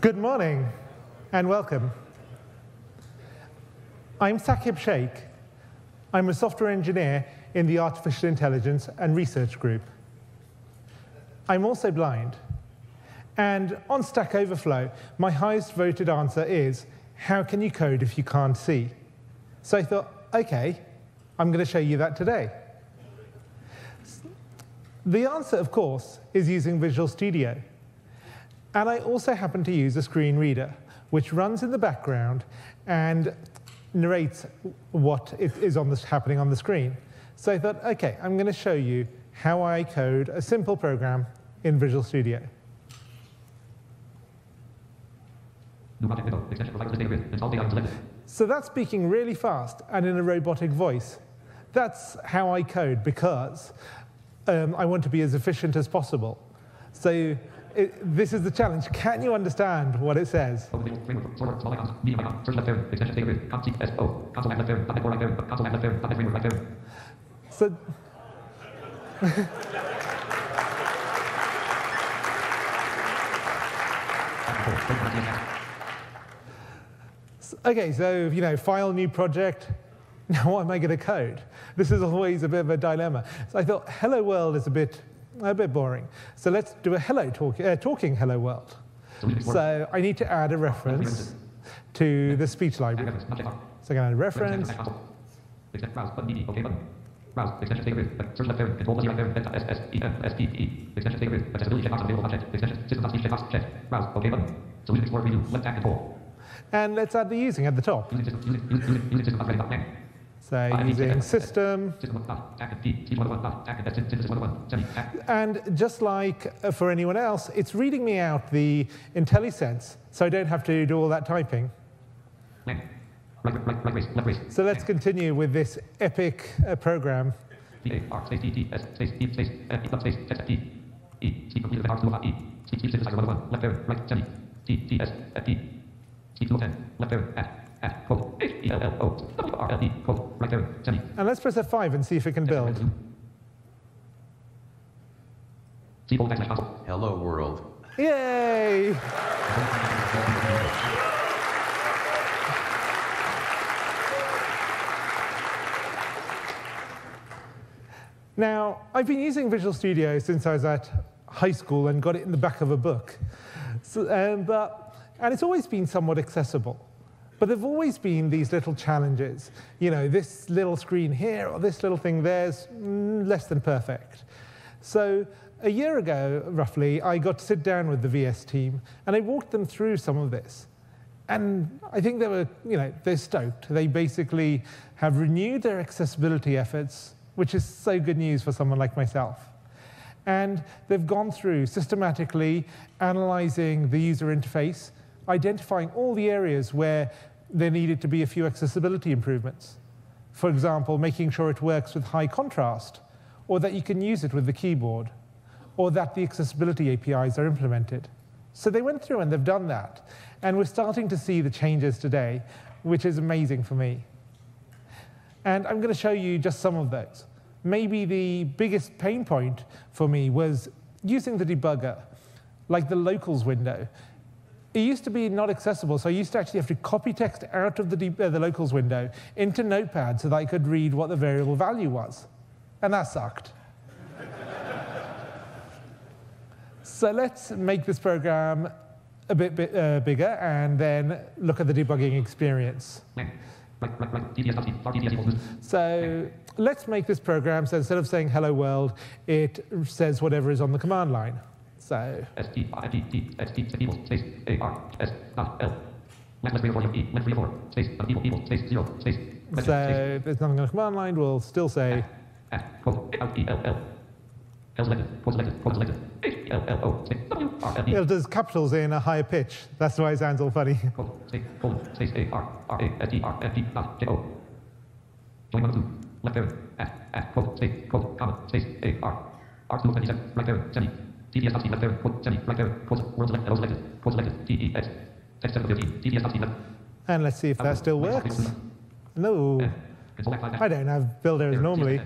Good morning and welcome. I'm Saqib Sheikh. I'm a software engineer in the Artificial Intelligence and Research Group. I'm also blind. And on Stack Overflow, my highest voted answer is, how can you code if you can't see? So I thought, OK, I'm going to show you that today. The answer, of course, is using Visual Studio. And I also happen to use a screen reader, which runs in the background and narrates what is happening on the screen. So I thought, OK, I'm going to show you how I code a simple program in Visual Studio. So that's speaking really fast and in a robotic voice. That's how I code because I want to be as efficient as possible. So this is the challenge. Can you understand what it says? So, OK, so file, new project. Now what am I going to code? This is always a bit of a dilemma. So I thought hello world is a bit boring. So let's do a talking hello world. So I need to add a reference to the speech library. So I'm going to add a reference. And let's add the using at the top. So using system. And just like for anyone else, it's reading me out the IntelliSense, so I don't have to do all that typing. So let's continue with this epic program. And let's press F5 and see if it can build. Hello world. Yay! Now, I've been using Visual Studio since I was at high school and got it in the back of a book. So, and it's always been somewhat accessible. But there have always been these little challenges. This little screen here or this little thing there's less than perfect. So a year ago, roughly, I got to sit down with the VS team, and I walked them through some of this. And I think they're stoked. They basically have renewed their accessibility efforts, which is so good news for someone like myself. And they've gone through systematically analyzing the user interface, identifying all the areas where there needed to be a few accessibility improvements. For example, making sure it works with high contrast, or that you can use it with the keyboard, or that the accessibility APIs are implemented. So they went through and they've done that. And we're starting to see the changes today, which is amazing for me. And I'm going to show you just some of those. Maybe the biggest pain point for me was using the debugger, like the locals window. It used to be not accessible, so I used to actually have to copy text out of the locals window into Notepad so that I could read what the variable value was. And that sucked. So let's make this program a bit bigger and then look at the debugging experience. So let's make this program so instead of saying hello world, it says whatever is on the command line. So there's nothing on the command line, we'll still say it does capitals in a higher pitch. That's why it sounds all funny. And let's see if that still works. No. I don't have build errors normally.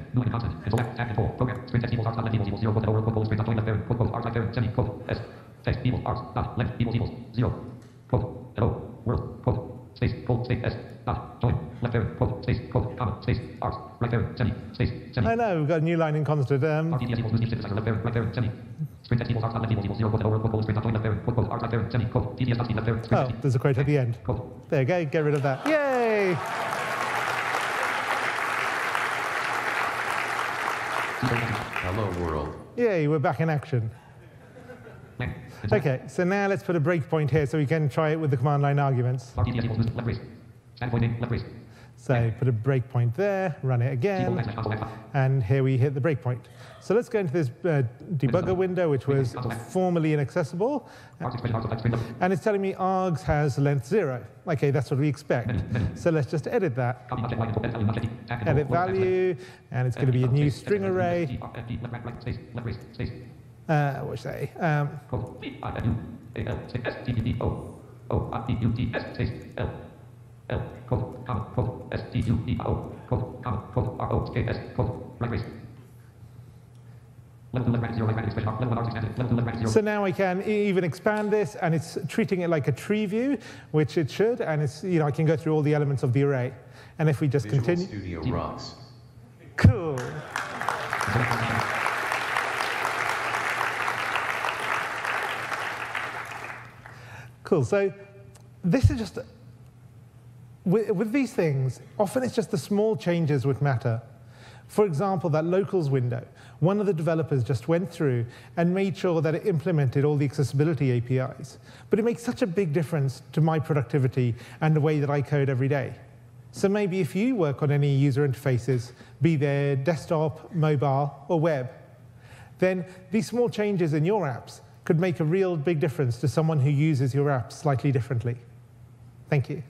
cold, space, S, dot, join, left arrow, cold, space, cold, comma, space, arcs, right arrow, semi, space, semi. I know, we've got a new line in constant. RTDS equals new synthesizer, left arrow, right arrow, semi. Sprint text equals arcs, left equals 0, quote, over, quote, sprint, join, left arrow, quote, arcs, left arrow, semi, quote, TDS dot speed, left arrow, sprint, Oh, there's a quote at the end. quote. There you go, get rid of that. Yay! Hello world. Yay, we're back in action. Okay, so now let's put a breakpoint here so we can try it with the command line arguments. RTDS equals left brace. Standpoint name, left brace. So put a breakpoint there, run it again, and here we hit the breakpoint. So let's go into this debugger window, which was formerly inaccessible, and it's telling me args has length 0. Okay, that's what we expect. So let's just edit that. Edit value, and it's going to be a new string array. What should I say? So now I can even expand this, and it's treating it like a tree view, which it should, and it's, I can go through all the elements of the array. And if we just Visual continue, Studio rocks. cool. Cool. So this is just with these things. Often it's just the small changes which matter. For example, that locals window, one of the developers just went through and made sure that it implemented all the accessibility APIs. But it makes such a big difference to my productivity and the way that I code every day. So maybe if you work on any user interfaces, be they desktop, mobile, or web, then these small changes in your apps could make a real big difference to someone who uses your apps slightly differently. Thank you.